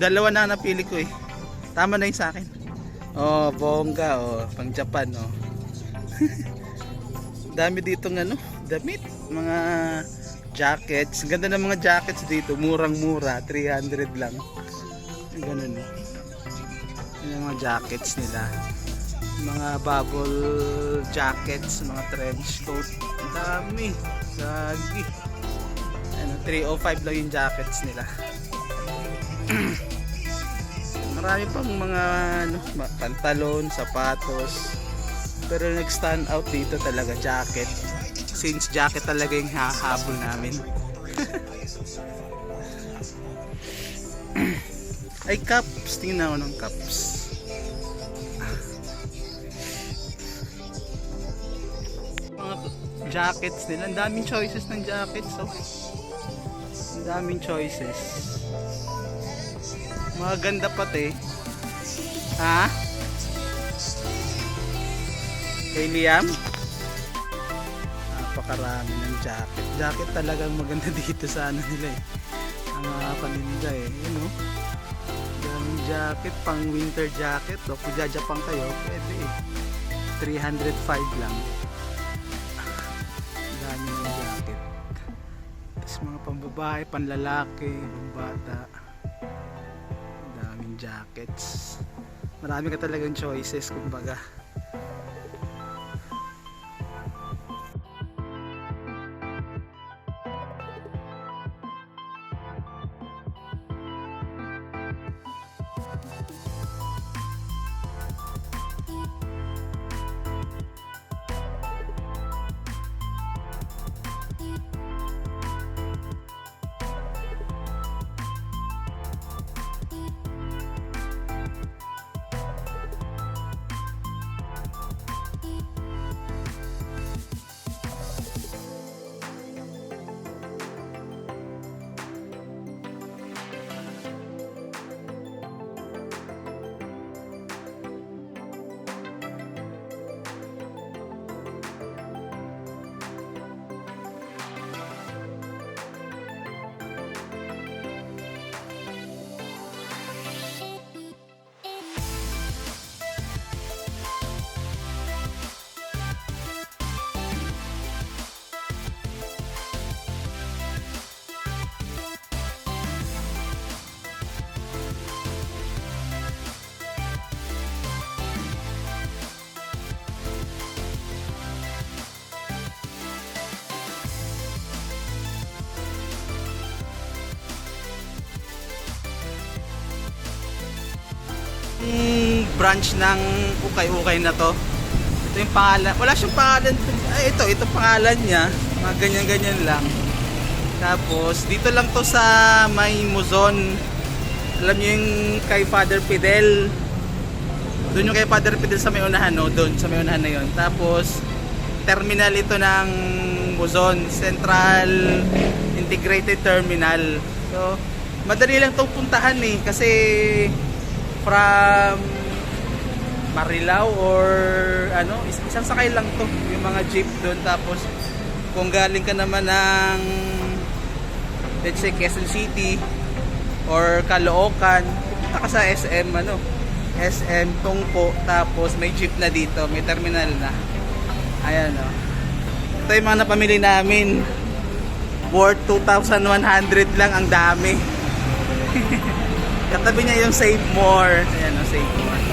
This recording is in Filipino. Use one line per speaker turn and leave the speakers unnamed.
dalawa na napili ko eh. Tama na yun sa akin. Oh, bongga oh, pang Japan oh. Dami dito ng ano, damit, mga jackets. Ganda ng mga jackets dito, murang-mura, 300 lang. Ganun oh. Yung mga jackets nila. Mga bubble jackets, mga trench coat. Ang dami. Sagi. Ano, 305 lang yung jackets nila. Marami pang mga ano, pantalon, sapatos. Pero nag-stand out dito talaga jacket. Since jacket talaga yung hahabol namin. Ay, cups. Tingnan ako ng cups. Mga jackets nila. Ang daming choices ng jackets. Oh. Ang daming choices. Mga ganda pati. Ha? Kay Liam? Napakarami ng jacket. Jacket talagang maganda dito sa ano nila eh. Ang mga paninda eh. Yun o. Daming jacket, pang winter jacket. O kung Japan kayo, pwede eh. 305 lang. Dami ng jacket. Tapos mga pambabae, panlalaki, pambata. Daming jackets. Marami ka talagang choices kumbaga. Branch ng ukay-ukay na to. Ito yung pangalan. Wala siyang pangalan. Ay, ito pangalan niya. Mga ganyan-ganyan lang. Tapos dito lang to sa may Muzon. Alam niyo yung kay Father Fidel. Doon yung kay Father Fidel sa may unahan, no? Doon sa may unahan na yon. Tapos terminal ito ng Muzon, Central Integrated Terminal. So madali lang tong puntahan eh kasi from Marilao or ano, isang sakay lang to yung mga jeep doon. Tapos kung galing ka naman ng let's say Quezon City or Caloocan, pupunta ka sa SM ano, SM Tungpo, tapos may jeep na dito, may terminal na. Ayan o. Ito yung mga napamili namin, worth 2,100 lang, ang dami. Katabi niya yung Save More. Ayan o, Save More.